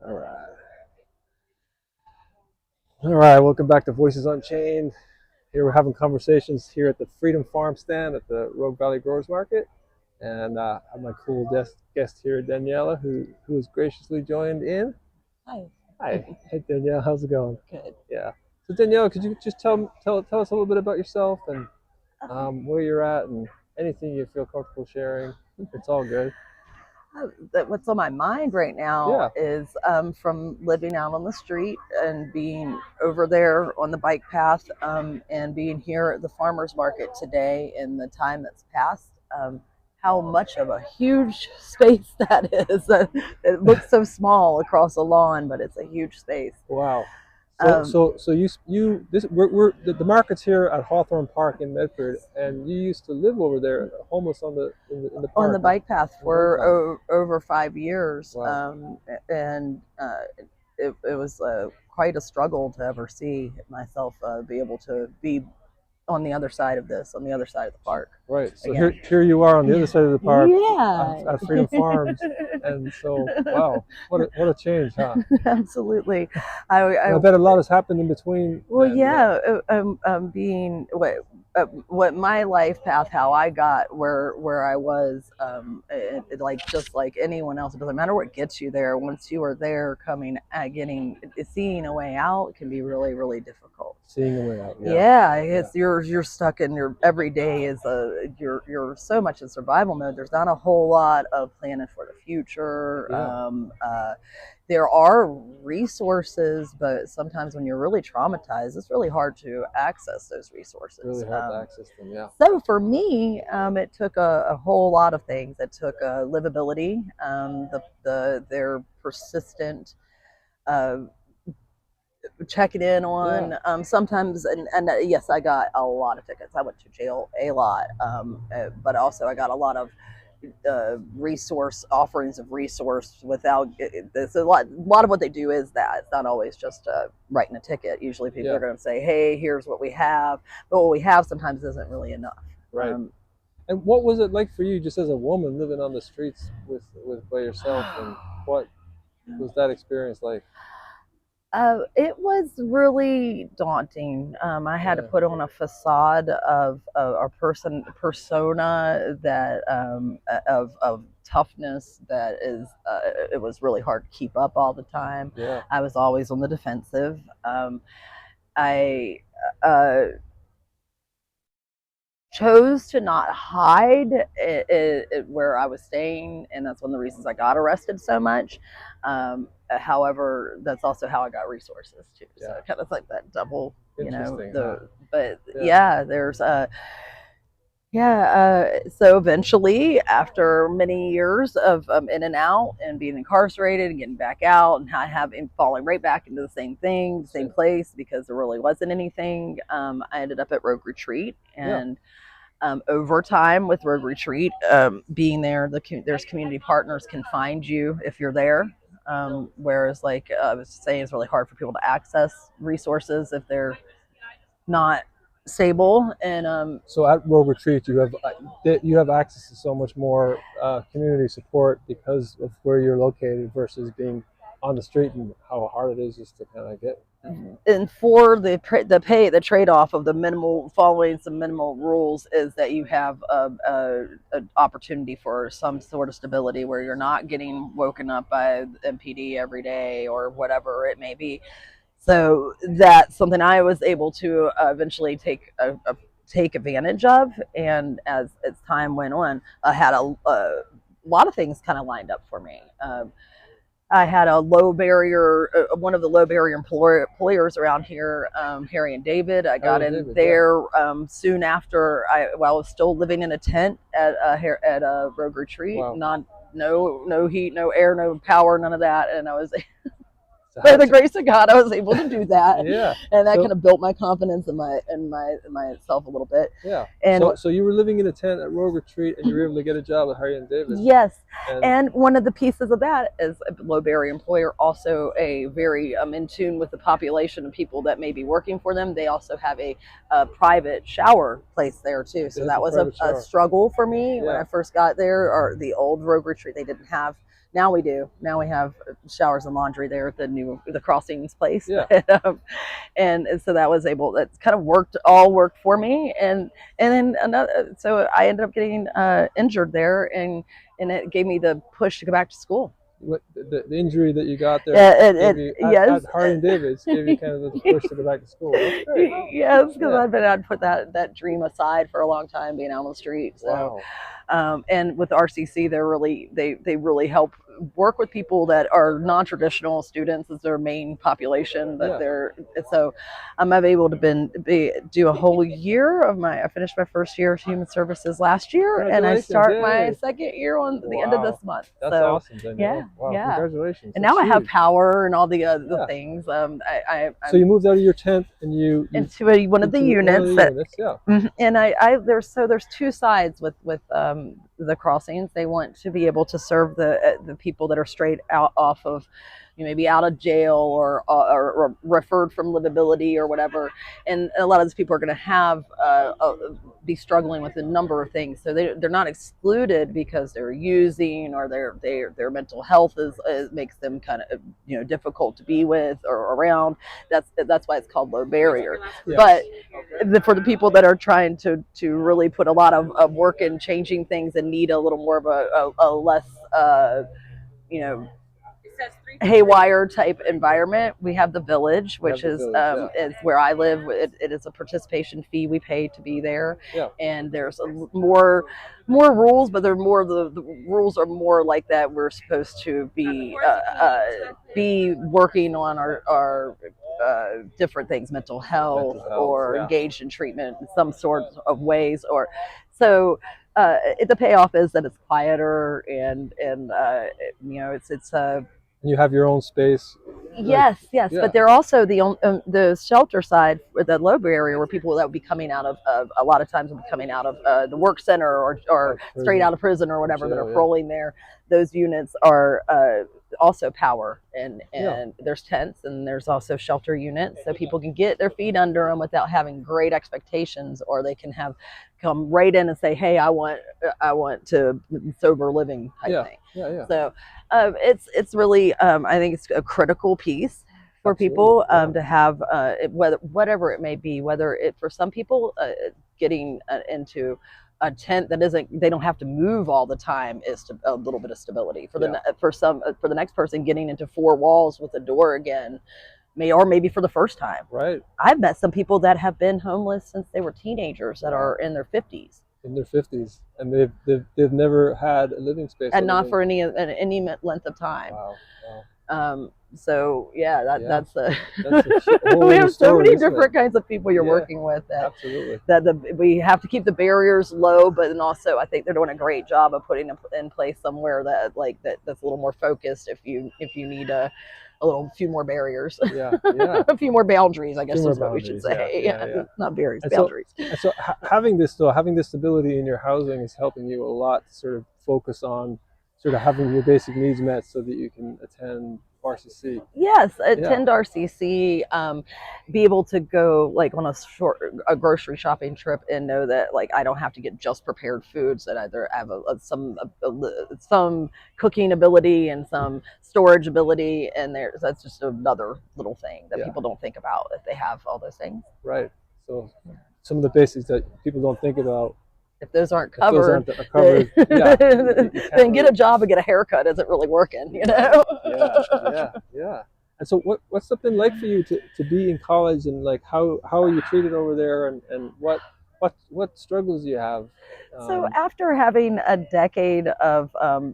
All right. All right. Welcome back to Voices Unchained. Here we're having conversations here at the Freedom Farm stand at the Rogue Valley Growers Market. And I have my cool guest here, Daniela, who has graciously joined in. Hi. Hi. Hey, Danielle. How's it going? Good. Yeah. So, Daniela, could you just tell us a little bit about yourself and where you're at and anything you feel comfortable sharing? It's all good. What's on my mind right now Yeah. is from living out on the street and being over there on the bike path and being here at the farmers market today in the time that's passed. How much of a huge space that is. It looks so small across a lawn, but it's a huge space. Wow. So Um, so so you this we're the market's here at Hawthorne Park in Medford, and you used to live over there, homeless on the on the park, bike path on the bike for path. over 5 years, Wow. and it was quite a struggle to ever see myself be able to be on the other side of this, on the other side of the park Right. So again. here you are on the other side of the park Yeah. at Freedom Farms, and so wow, what a change, huh? Absolutely. I And I bet a lot has happened in between Well, then. yeah, being what my life path, how I got where I was, like just like anyone else, it doesn't matter what gets you there. Once you are there, seeing a way out can be really, really difficult. Seeing a way out. Yeah. Yeah, Yeah. it's you're stuck in your every day is you're so much in survival mode. There's not a whole lot of planning for the future. Yeah. There are resources, but sometimes when you're really traumatized, it's really hard to access those resources. Really hard to access them. Yeah. So for me, it took a whole lot of things. It took livability, their persistent uh, checking in Yeah. on sometimes, and yes, I got a lot of tickets. I went to jail a lot, but also I got a lot of resource offerings of resource without it's a lot of what they do is that it's not always just writing a ticket. Usually people Yeah. are going to say, hey, here's what we have, but what we have sometimes isn't really enough. Right. um, And what was it like for you, just as a woman living on the streets with by yourself, and what was that experience like? It was really daunting. I had to Yeah. put on a facade of a persona that of toughness. That is, it was really hard to keep up all the time. Yeah. I was always on the defensive. I uh, chose to not hide where I was staying, and that's one of the reasons I got arrested so much. However, that's also how I got resources too. So Yeah. kind of like that double, Interesting, huh? but Yeah. yeah, there's so eventually, after many years of in and out and being incarcerated and getting back out and falling right back into the same thing, the same place because there really wasn't anything, I ended up at Rogue Retreat. Yeah. And over time with Rogue Retreat, being there, there's community partners can find you if you're there. Whereas, like I was saying, it's really hard for people to access resources if they're not stable. And So at Rogue Retreat, you have access to so much more community support because of where you're located versus being on the street and how hard it is just to kind of get. for the trade off of the minimal following some minimal rules is that you have a opportunity for some sort of stability where you're not getting woken up by MPD every day or whatever it may be. So that's something I was able to eventually take advantage of. And as time went on, I had a lot of things kind of lined up for me. I had a low barrier, one of the low barrier employers around here, Harry and David. I got Harry and in David, yeah. there soon after while I was still living in a tent at a Rogue Retreat. Wow. Not no heat, no air, no power, none of that. And I was So by the grace of God, I was able to do that, yeah. and that So kind of built my confidence in myself a little bit. yeah. And So you were living in a tent at Rogue Retreat, and you were able to get a job at Harry and David, yes, and and one of the pieces of that is a low barrier employer, also a very in tune with the population of people that may be working for them. They also have a private shower place there too. So there's that a was private a shower. struggle for me when Yeah. I first got there. Or the old Rogue Retreat, they didn't have Now we do. Now we have showers and laundry there at the Crossings place. Yeah. And so that was able, that kind of worked for me. And then another, so I ended up getting injured there, and it gave me the push to go back to school. What the injury that you got there Yeah, gave you yes. at Harding Davis gave you kind of the push to go back to school. That's great. Yes, because Yeah. I'd put that dream aside for a long time, being out on the street. So, Wow. and with RCC, they really help work with people that are non-traditional students as their main population. That Yeah. they're so I'm able to do a whole year of I finished my first year of human services last year, and I Congratulations. start my Yay. second year on the end of Wow. this month. That's So awesome, Danielle. yeah, Wow. yeah. Congratulations. And That's now I have huge. power and all the Yeah. things. So you moved out of your tent and you into one of the into units one of the that, units. Yeah. and there's two sides with the Crossings. They want to be able to serve the people that are straight out off of, maybe out of jail or referred from livability or whatever, and a lot of these people are going to have be struggling with a number of things. So they're not excluded because they're using, or their mental health is makes them kind of difficult to be with or around. That's why it's called low barrier. Yes. But for the people that are trying to really put a lot of work in changing things and need a little more of a less you know haywire type environment, we have the village, which is where I live. It is a participation fee we pay to be there. Yeah. And there's more rules, but they're more the rules are more like that we're supposed to be working on our different things, mental health, or engaged in treatment in some sort of ways, or so. The payoff is that it's quieter, and it's you have your own space. Yes, yes, yeah. But they're also the shelter side, or the low barrier, where people that would be coming out of a lot of times would be coming out of the work center or straight out of prison or whatever, that are paroling there. Those units are also power, and there's tents, and there's also shelter units, so people can get their feet under them without having great expectations, or they can come right in and say, hey, I want to sober living type thing. Yeah. So it's really I think it's a critical piece for people to have whatever it may be, whether it for some people getting into a tent that isn't, they don't have to move all the time, is a little bit of stability for the next person getting into four walls with a door again, maybe for the first time. Right. I've met some people that have been homeless since they were teenagers that are in their 50s. In their 50s, and they've never had a living space, and not for any length of time. Wow. So that's we have so many different kinds of people you're working with. Absolutely. We have to keep the barriers low, but then also I think they're doing a great job of putting in place somewhere that's a little more focused. If you need a few more barriers, a few more boundaries, I guess is what we should say. Not barriers, boundaries. So having this stability in your housing is helping you a lot to sort of focus on sort of having your basic needs met so that you can attend RCC. Yes, attend RCC, be able to go on a grocery shopping trip and know that I don't have to get just prepared foods, that either have some cooking ability and some storage ability, and that's just another little thing that people don't think about if they have all those things. Right. So some of the basics that people don't think about, if those aren't covered, then get a job and get a haircut isn't really working, Yeah. And so what's it been like for you to be in college, and how are you treated over there, and what struggles do you have? So after having a decade of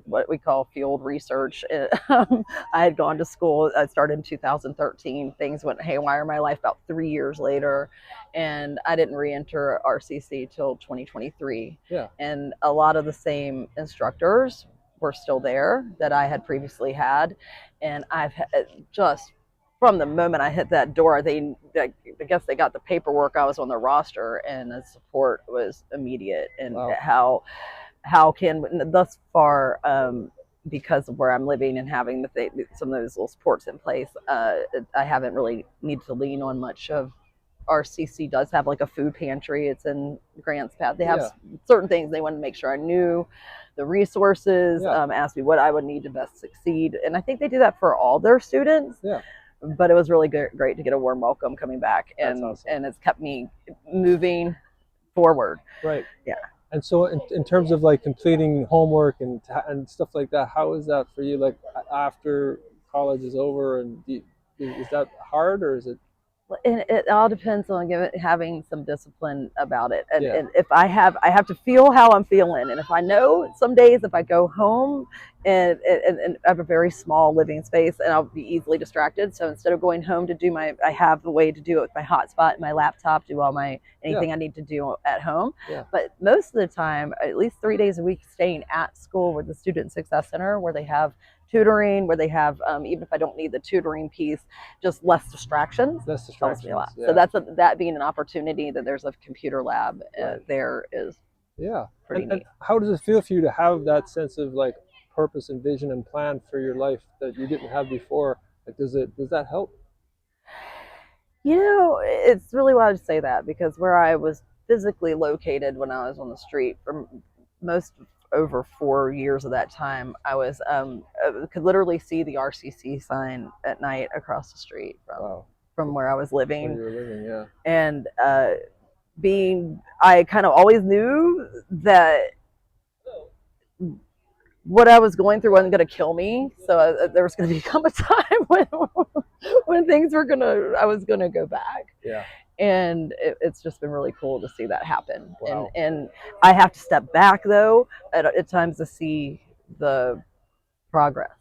what we call field research, I had gone to school. I started in 2013. Things went haywire in my life about 3 years later, and I didn't re-enter RCC till 2023. Yeah. And a lot of the same instructors were still there that I had previously had, and I've just from the moment I hit that door, I guess they got the paperwork. I was on the roster, and the support was immediate. And how can thus far, because of where I'm living and having some of those little supports in place, I haven't really needed to lean on much of RCC does have like a food pantry. It's in Grants Path. They have Yeah. certain things they wanted to make sure I knew the resources, Yeah. asked me what I would need to best succeed. And I think they do that for all their students. Yeah. But it was really great to get a warm welcome coming back, That's and awesome. it's kept me moving forward. Right. Yeah. And so, in terms of like completing homework and stuff like that, how is that for you? Like after college is over, and is that hard or is it? And it all depends on having some discipline about it. Yeah. And if I have to feel how I'm feeling. And if I know some days if I go home and I have a very small living space and I'll be easily distracted. So instead of going home to do I have a way to do it with my hotspot, my laptop, do all my anything Yeah. I need to do at home. Yeah. But most of the time, at least 3 days a week, staying at school with the Student Success Center where they have tutoring, where they have even if I don't need the tutoring piece, just less distractions. Less Helps me a lot. distractions. Yeah. So that being an opportunity that there's a computer lab Right. there is Yeah. pretty And neat. how does it feel for you to have that sense of like purpose and vision and plan for your life that you didn't have before? Like, does that help? You know, it's really wild to say that because where I was physically located when I was on the street for most over 4 years of that time, I was could literally see the RCC sign at night across the street Wow. from where I was Where living. you were living, yeah. And I kind of always knew that what I was going through wasn't going to kill me. So there was going to become a time when things were I was going to go back. Yeah. And it's just been really cool to see that happen. Wow. And I have to step back though at times to see the progress,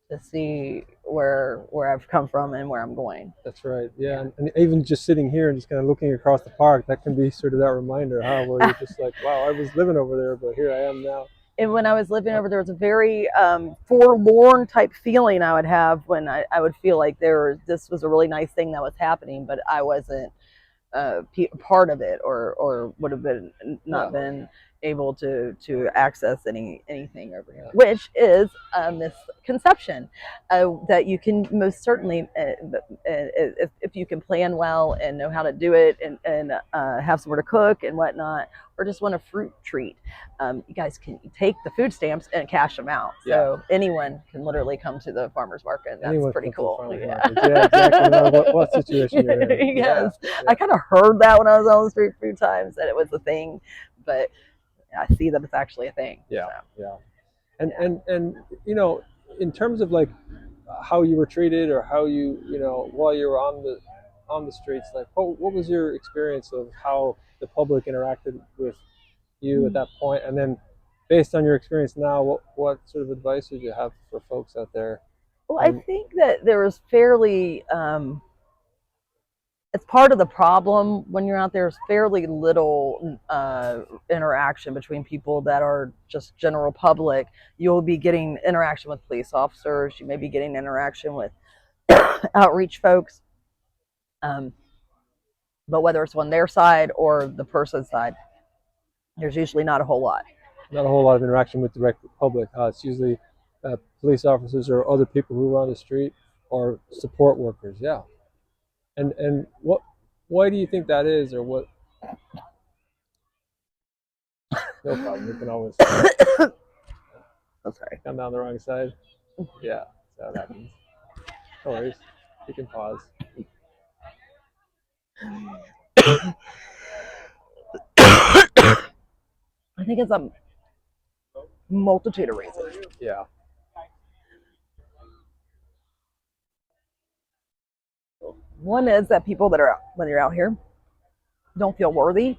to see where I've come from and where I'm going. That's right. Yeah. And even just sitting here and just kind of looking across the park, that can be sort of that reminder, huh? Where you're just like, wow, I was living over there, but here I am now. And when I was living over there, was a very forlorn type feeling I would have when I would feel like this was a really nice thing that was happening, but I wasn't part of it, or would have been not been able to access anything over here, which is a misconception that you can most certainly if you can plan well and know how to do it and have somewhere to cook and whatnot, or just want a fruit treat, you guys can take the food stamps and cash them out. So anyone can literally come to the farmers market. That's Anyone pretty cool. Yeah, exactly. No matter what situation you're in. Yes. Yeah. I kind of heard that when I was on the street a few times that it was a thing, but I see that it's actually a thing. Yeah. So. Yeah. And you know, in terms of like how you were treated or how you while you were on the streets, like what was your experience of how the public interacted with you at that point, and then based on your experience now, what sort of advice would you have for folks out there? Well, I think that there was fairly it's part of the problem when you're out there is fairly little interaction between people that are just general public. You'll be getting interaction with police officers. You may be getting interaction with outreach folks. But whether it's on their side or the person's side, there's usually not a whole lot. Not a whole lot of interaction with direct public. It's usually police officers or other people who are on the street or support workers. Yeah. And why do you think that is, or what? No problem. You can always I'm sorry. come down the wrong side. Yeah, that's how it happens. No worries. You can pause. I think it's a multitude of reasons. Yeah. One is that people that are when you're out here don't feel worthy.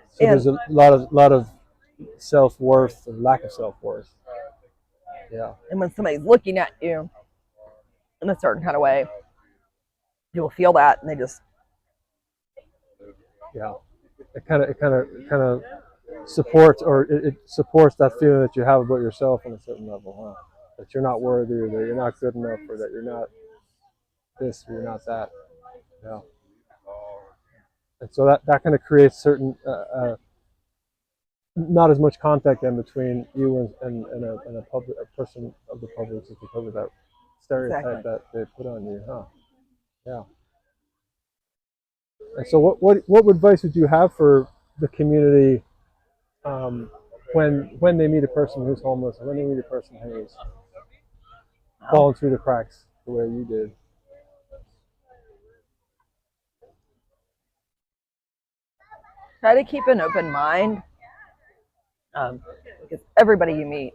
So there's a lot of self-worth and lack of self-worth. Yeah. And when somebody's looking at you in a certain kind of way, you will feel that, and they just It kind of supports, or it supports that feeling that you have about yourself on a certain level, huh? That you're not worthy, or that you're not good enough, or that you're not this, or you're not that. Yeah. And so that kind of creates certain not as much contact then between you and a person of the public, just because of that stereotype Exactly. that they put on you, huh? Yeah. And so, what advice would you have for the community um, when they meet a person who's homeless, when they meet a person who's Well, fallen through the cracks the way you did? try to keep an open mind, um, because everybody you meet,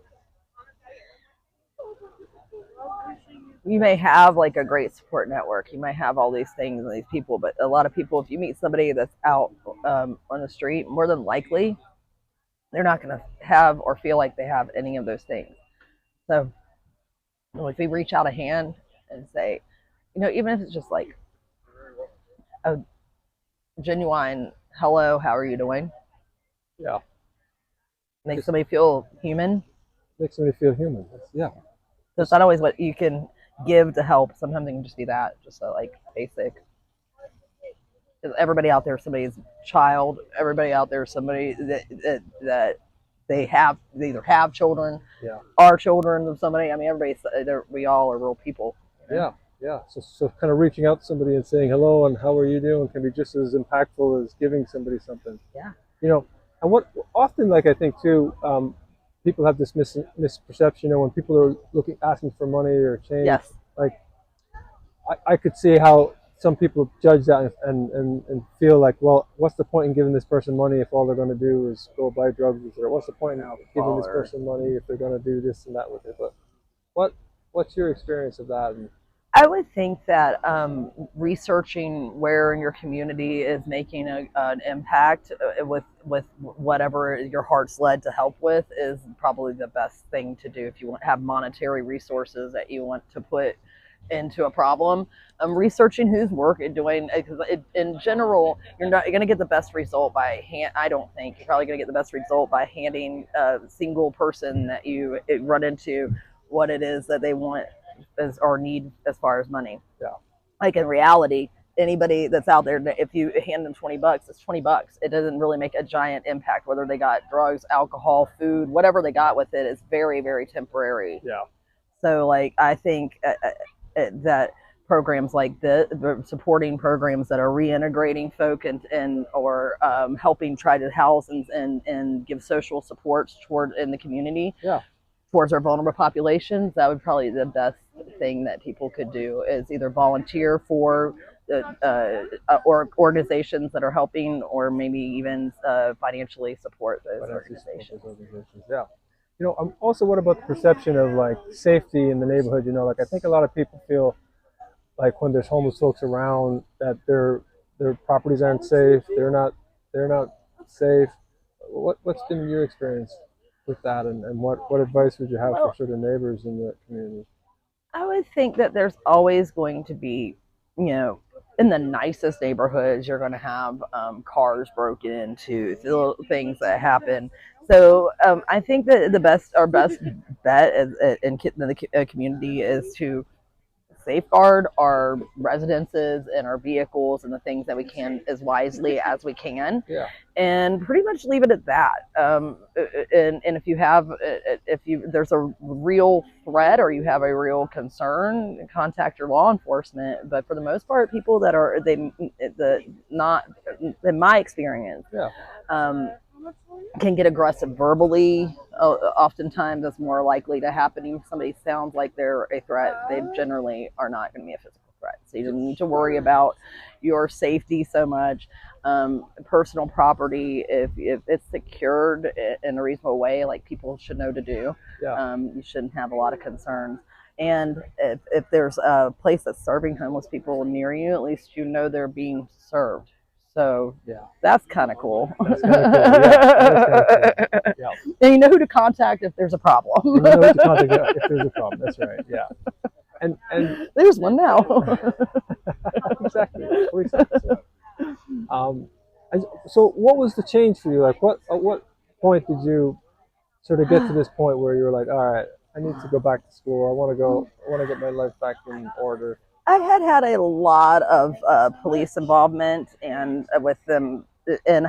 you may have like a great support network. You might have all these things and these people, but a lot of people, if you meet somebody that's out on the street, more than likely they're not going to have or feel like they have any of those things. So if we reach out a hand and say, even if it's just like a genuine hello, how are you doing? Yeah, Make just somebody feel human. makes me feel human. Yeah, So it's just not always what you can give to help. Sometimes it can just be that, just a like basic. Everybody out there is somebody's child. Everybody out there is somebody that they either have children, yeah, are children of somebody. I mean, we all are real people. You know? yeah, yeah. So kind of reaching out to somebody and saying hello and how are you doing can be just as impactful as giving somebody something. Yeah. You know, and what often, like I think too, people have this misperception. When people are looking, asking for money or change, Yes. like I could see how some people judge that and feel like, well, what's the point in giving this person money if all they're going to do is go buy drugs with it? Or what's the point in giving Alcohol this or person money if they're going to do this and that with it? But what what's your experience of that? And I would think that researching where in your community is making an impact with whatever your heart's led to help with is probably the best thing to do if you want have monetary resources that you want to put into a problem. Researching whose work and doing because in general you're going to get the best result by hand. I don't think you're probably going to get the best result by handing a single person that you run into what it is that they want as or need as far as money. yeah, Like in reality, anybody that's out there, if you hand them $20, it's $20. It doesn't really make a giant impact whether they got drugs, alcohol, food, whatever they got with it is very, very temporary. yeah, So, like, I think that programs like the supporting programs that are reintegrating folk and or helping try to house and give social supports toward in the community yeah. towards our vulnerable populations, that would probably be the best thing that people could do is either volunteer for the or organizations that are helping, or maybe even financially support those Financially support organizations. those organizations. Yeah. Also, what about the perception of like safety in the neighborhood? Like I think a lot of people feel like when there's homeless folks around that their properties aren't safe. They're not safe. What's been your experience with that, and what advice would you have for Well, sort of neighbors in the community? I would think that there's always going to be, you know, in the nicest neighborhoods, you're going to have cars broken into, little things that happen. So I think that our best bet in the community is to safeguard our residences and our vehicles and the things that we can as wisely as we can, Yeah, and pretty much leave it at that. And if you have, if you there's a real threat or you have a real concern, contact your law enforcement. But for the most part, people that are the not in my experience, yeah, um, can get aggressive verbally. Oftentimes, that's more likely to happen. If somebody sounds like they're a threat, they generally are not going to be a physical threat. So you don't need to worry about your safety so much. Personal property, if it's secured in a reasonable way, like people should know to do, yeah, you shouldn't have a lot of concerns. And if there's a place that's serving homeless people near you, at least you know they're being served. So yeah. that's kind of cool. That's kind of cool. Yeah, that is kind of cool. Yeah, And you know who to contact if there's a problem. and you know who to contact if there's a problem. That's right. Yeah, and There's one now. exactly. That makes sense. Yeah. Um, so what was the change for you? Like, at what point did you sort of get to this point where you were like, all right, I need to go back to school. I want to get my life back in order. I had a lot of police involvement and with them, and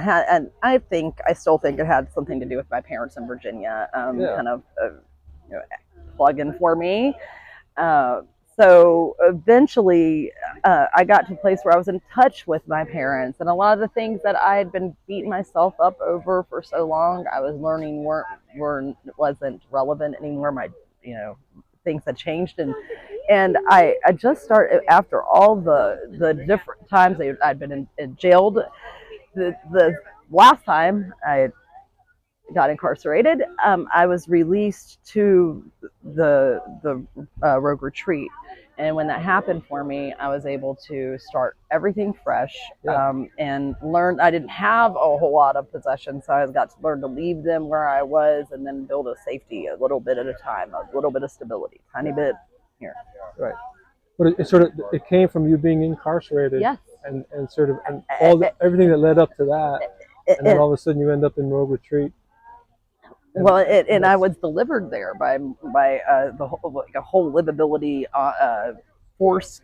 I think I still think it had something to do with my parents in Virginia, Yeah, kind of you know, plugging for me. Uh, So eventually, I got to a place where I was in touch with my parents, and a lot of the things that I had been beating myself up over for so long, I was learning weren't wasn't relevant anymore. My, you know, things had changed, and I just started after all the different times I'd been in jailed. The last time I got incarcerated, I was released to the rogue retreat, and when that happened for me, I was able to start everything fresh, Yeah. and learn. I didn't have a whole lot of possessions, so I got to learn to leave them where I was, and then build a safety a little bit at a time, a little bit of stability, tiny bit here. Right. But it sort of it came from you being incarcerated, Yes. and sort of and everything that led up to that, and then all of a sudden you end up in rogue retreat. Well, and I was delivered there by the whole, like a whole livability force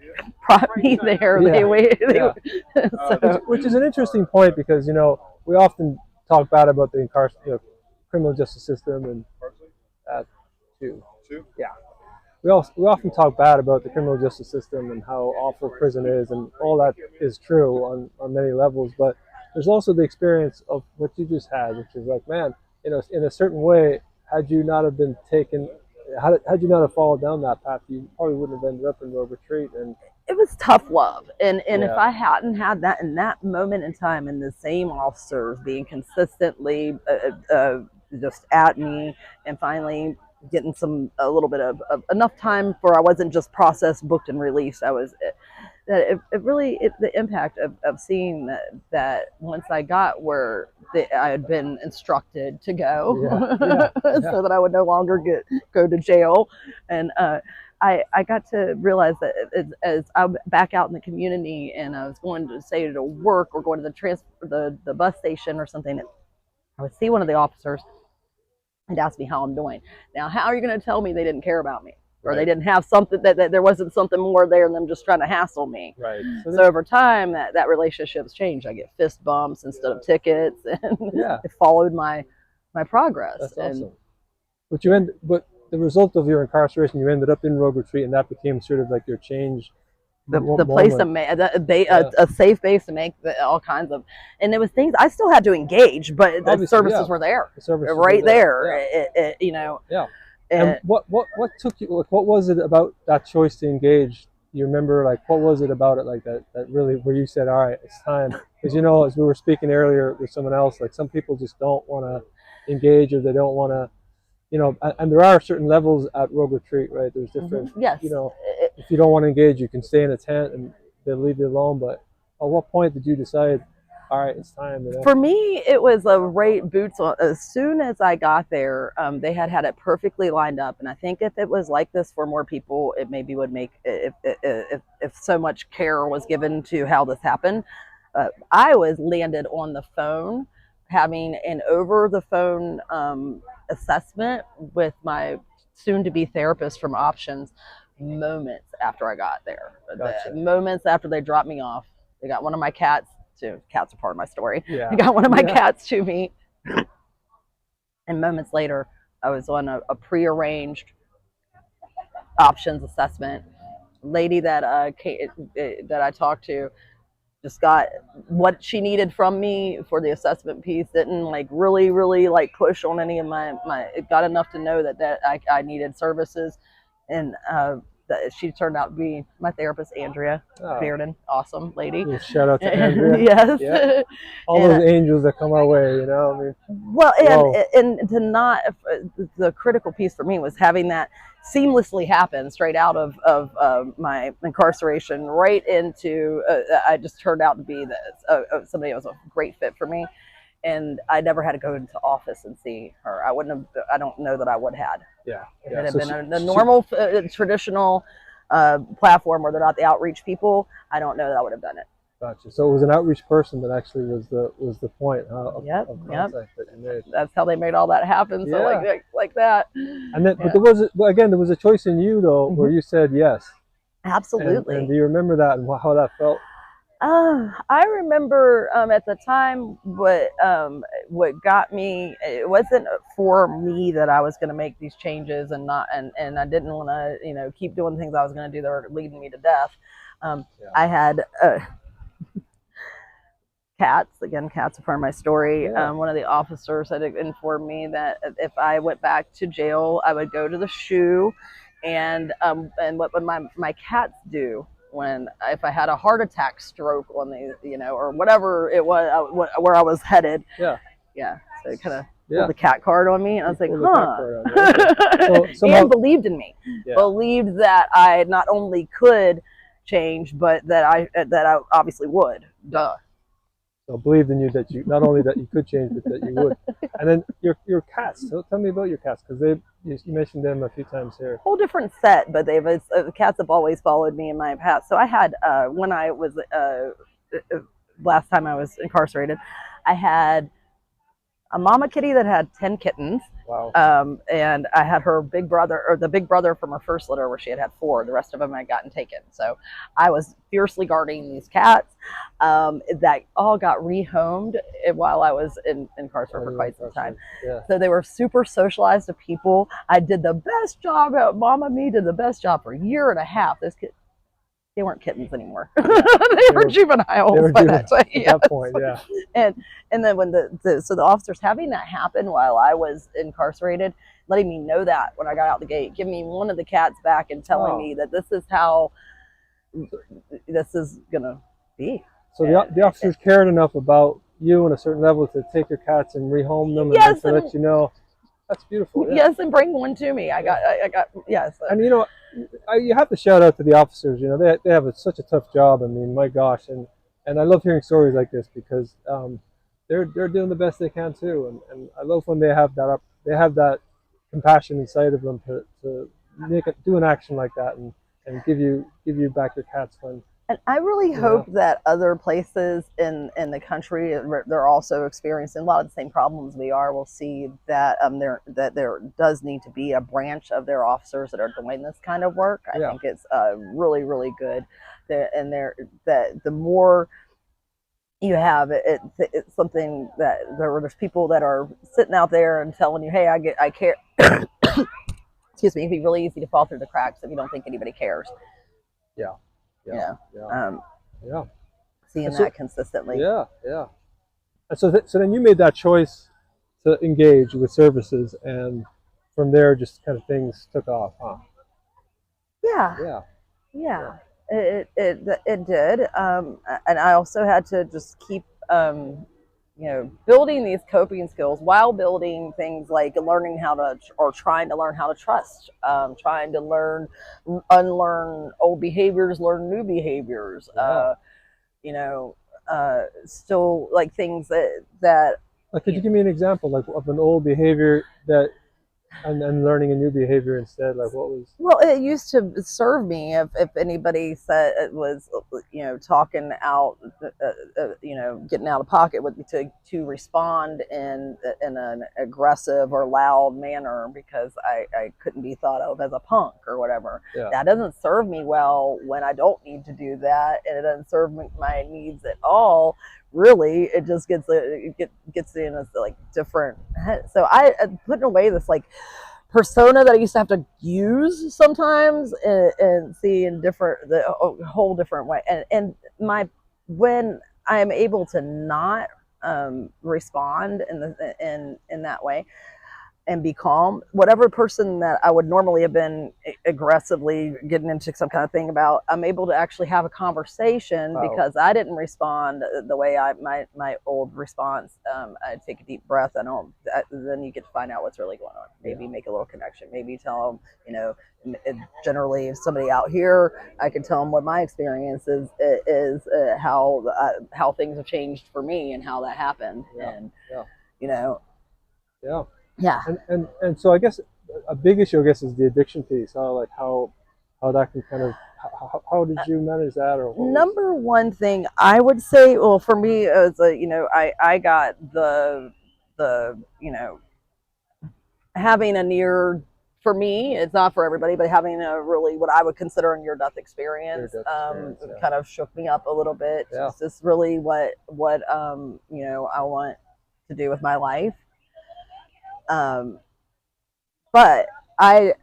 brought me there. Yeah, yeah. So, Which is an interesting point because we often talk bad about the criminal justice system and that too. Yeah, we often talk bad about the criminal justice system and how awful prison is, and all that is true on many levels. But there's also the experience of what you just had, which is like, man, in a certain way, had you not have been taken, had you not have followed down that path, you probably wouldn't have ended up in rogue retreat. And it was tough love, and if yeah, I hadn't had that in that moment in time, and the same officers being consistently just at me, and finally getting a little bit of enough time for I wasn't just processed, booked, and released. I was that it really the impact of seeing that once I got where I had been instructed to go, yeah, yeah, so that I would no longer go to jail, and I got to realize that as I'm back out in the community and I was going to say to work or going to the bus station or something, I would see one of the officers and ask me how I'm doing. Now, how are you going to tell me they didn't care about me? Or they didn't have something that there wasn't something more there than them just trying to hassle me. Right. So over time, that relationship's changed. I get fist bumps instead of tickets, and it followed my progress. That's awesome. But the result of your incarceration, you ended up in rogue retreat, and that became sort of like your change. The place to make a safe base to make all kinds of, and there was things I still had to engage, but the services were there, right there. Yeah. And what took you? Like, what was it about that choice to engage? You remember, like, what was it about it, like that really where you said, all right, it's time? Because as we were speaking earlier with someone else, like some people just don't want to engage, or they don't want to. And there are certain levels at rogue retreat, right? There's different, yes. If you don't want to engage, you can stay in a tent and they'll leave you alone. But at what point did you decide, all right, it's time? For me, it was a right boots on. As soon as I got there, they had it perfectly lined up. And I think if it was like this for more people, it maybe would make, if so much care was given to how this happened. I was landed on the phone having an over the phone assessment with my soon to be therapist from Options moments after I got there. Gotcha. Moments after they dropped me off. They got one of my cats to, cats are part of my story. Yeah. They got one of my cats to me. And moments later, I was on a prearranged options assessment. Lady that that I talked to just got what she needed from me for the assessment piece. Didn't like really like push on any of my it got enough to know that I needed services, and she turned out to be my therapist, Andrea Bearden. Awesome lady. Shout out to Andrea. Yes. Yeah. All those angels that come our way, I mean. Well, and to not, the critical piece for me was having that seamlessly happen straight out of my incarceration right into, I just turned out to be somebody that was a great fit for me. And I never had to go into office and see her. I wouldn't have. I don't know that I would have. Yeah. If it had been a normal, traditional platform where they're not the outreach people, I don't know that I would have done it. Gotcha. So it was an outreach person that actually was the point of contact that you made. That's how they made all that happen. So like that. And then, but there was a choice in you though, where you said yes. Absolutely. And do you remember that and how that felt? I remember at the time what got me. It wasn't for me that I was going to make these changes and not and I didn't want to keep doing things I was going to do that were leading me to death. Yeah. I had cats. Again, cats are part of my story. Yeah. One of the officers had informed me that if I went back to jail, I would go to the shoe, and what would my cats do when if I had a heart attack, stroke on the or whatever it was where I was headed. Yeah. Yeah, so it kind of Yeah. pulled the cat card on me, and I was like, Pull the cat huh. card on you. Okay. So somehow, And believed in me, yeah. believed that I not only could change, but that I obviously would. Duh. So believed in you that you not only that you could change, but that you would. And then your cats. So tell me about your cats, because you mentioned them a few times here. Whole different set, but the cats have always followed me in my past. So I had when I was last time I was incarcerated, I had a mama kitty that had 10 kittens. Wow. And I had her big brother, or the big brother from her first litter, where she had 4. The rest of them had gotten taken. So I was fiercely guarding these cats that all got rehomed while I was incarcerated for quite some time. Yeah. So they were super socialized to people. I did the best job. Mama me did the best job for a year and a half. Those kids, they weren't kittens anymore. They were juveniles They were by that time. At that point, yeah. And then when the officers having that happen while I was incarcerated, letting me know that when I got out the gate, giving me one of the cats back and telling me that this is how this is gonna be. So the officers cared enough about you on a certain level to take your cats and rehome them, yes, and to let you know. That's beautiful. Yeah. Yes, and bring one to me. I got yes. And you have to shout out to the officers. They have such a tough job. I mean, my gosh, and I love hearing stories like this, because they're doing the best they can too, and I love when they have that compassion inside of them to do an action like that, and give you back your cats when. And I really hope that other places in the country, they're also experiencing a lot of the same problems we are, will see that there does need to be a branch of their officers that are doing this kind of work. I think it's really, really good. That the more you have it's something that there's people that are sitting out there and telling you, hey, I care. Excuse me. It'd be really easy to fall through the cracks if you don't think anybody cares. Yeah. Yeah. Yeah. Seeing that consistently. Yeah. And so then you made that choice to engage with services, and from there, just kind of things took off, huh? Yeah. It did. And I also had to just keep building these coping skills while building things like learning how to, or trying to learn how to trust, trying to unlearn old behaviors, learn new behaviors. Still like things that. Like, could you give me an example, like, of an old behavior that, and learning a new behavior instead? Like, what was? Well, it used to serve me if anybody said it was, talking out, getting out of pocket with me to respond in an aggressive or loud manner because I couldn't be thought of as a punk or whatever. Yeah. That doesn't serve me well when I don't need to do that, and it doesn't serve my needs at all. Really, it just gets in a like different. So I putting away this like persona that I used to have to use sometimes and see in a whole different way. And when I am able to not respond in that way and be calm, whatever person that I would normally have been aggressively getting into some kind of thing about, I'm able to actually have a conversation because I didn't respond the way my old response. I take a deep breath. Then you get to find out what's really going on. Maybe make a little connection. Maybe tell them, generally if somebody out here, I can tell them what my experience is how things have changed for me and how that happened. Yeah. And so I guess a big issue, I guess, is the addiction piece. How that can kind of, how did you manage that? Or number one thing I would say, well, for me, as I got the having a near for me, it's not for everybody, but having a really what I would consider a near-death experience, Yeah. kind of shook me up a little bit. Yeah. It's just really what I want to do with my life. But I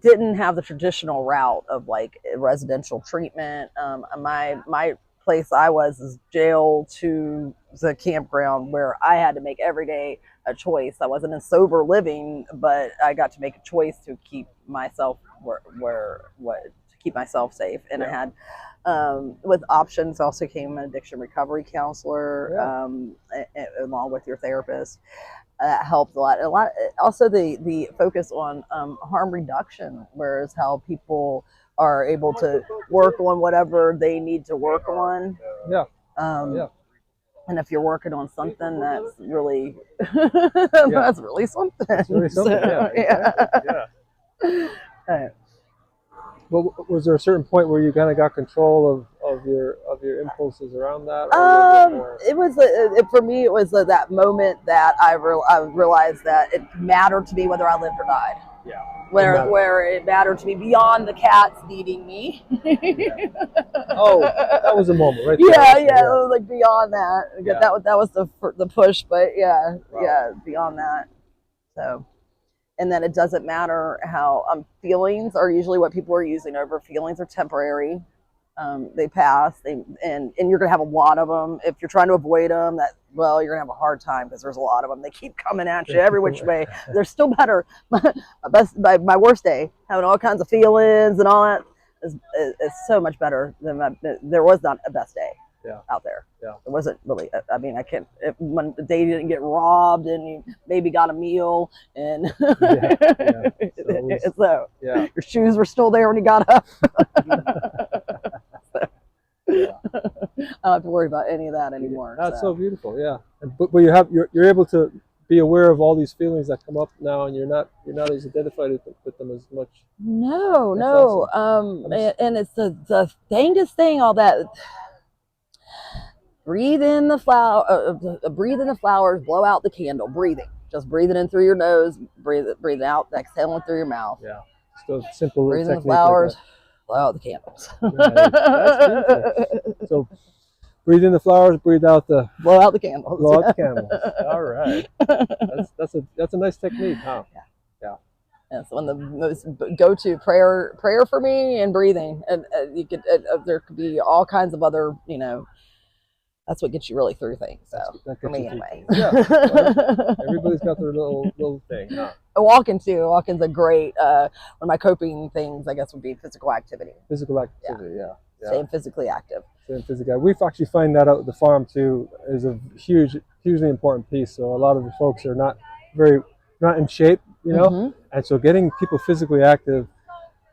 didn't have the traditional route of like residential treatment. My place I was is jail to the campground where I had to make every day a choice. I wasn't in sober living, but I got to make a choice to keep myself to keep myself safe. And I had with options also came an addiction recovery counselor, along with your therapist. That helped a lot. Also the focus on harm reduction, whereas how people are able to work on whatever they need to work on. Yeah. And if you're working on something that's really that's really something. That's really something. So, Exactly. Yeah. Well, was there a certain point where you kind of got control of your impulses around that? Or it was for me. It was that moment that I realized that it mattered to me whether I lived or died. Yeah. Where it mattered to me beyond the cats needing me. Oh, that was a moment, right? Yeah. It was like beyond that. Yeah. That was the push, but beyond that. So. And then it doesn't matter how feelings are usually what people are using over. Feelings are temporary. They pass. And you're going to have a lot of them. If you're trying to avoid them, you're going to have a hard time because there's a lot of them. They keep coming at you every which way. They're still better. My worst day, having all kinds of feelings and all that is so much better than there was not a best day. Out there. Yeah. It wasn't really, I mean, I can't, when the day you didn't get robbed and you maybe got a meal and so your shoes were still there when you got up. I don't have to worry about any of that anymore. That's so beautiful. Yeah. But you're able to be aware of all these feelings that come up now, and you're not as identified with them as much. No. Awesome. And it's the dangest thing, all that. Breathe in the flowers, blow out the candle, breathing. Just breathing in through your nose, breathe out, exhaling through your mouth. Yeah. Just a simple breathe in the flowers, blow out the candles. That's beautiful. So breathe in the flowers, blow out the candles. Blow out the candles. All right. That's a nice technique, huh? Yeah. That's one of the most go-to prayer for me, and breathing. And you could there could be all kinds of other, that's what gets you really through things. So for me anyway. Yeah. Well, everybody's got their little thing. Huh? Walking's a great one of my coping things, I guess, would be physical activity. Physical activity, yeah. Staying physically active. We've actually find that out at the farm too is a hugely important piece. So a lot of the folks are not in shape, and so getting people physically active,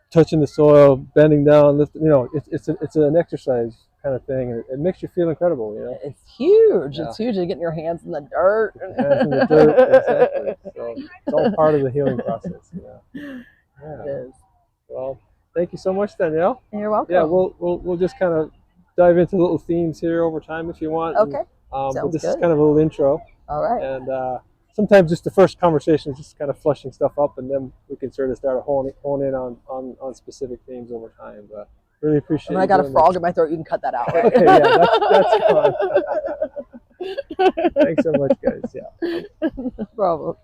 touching the soil, bending down, lifting, it's an exercise kind of thing, and it makes you feel incredible. It's huge. It's huge. You're getting your hands in the dirt. Exactly. So it's all part of the healing process. It is. Well, thank you so much, Danielle. You're welcome. Yeah, we'll just kind of dive into little themes here over time if you want. Okay. But this is kind of a little intro. All right. And sometimes just the first conversation is just kind of flushing stuff up, and then we can sort of start hone in on specific themes over time. But really appreciate it. I got a frog in my throat. You can cut that out, right? Yeah, that's fine. Thanks so much, guys. Yeah. No problem.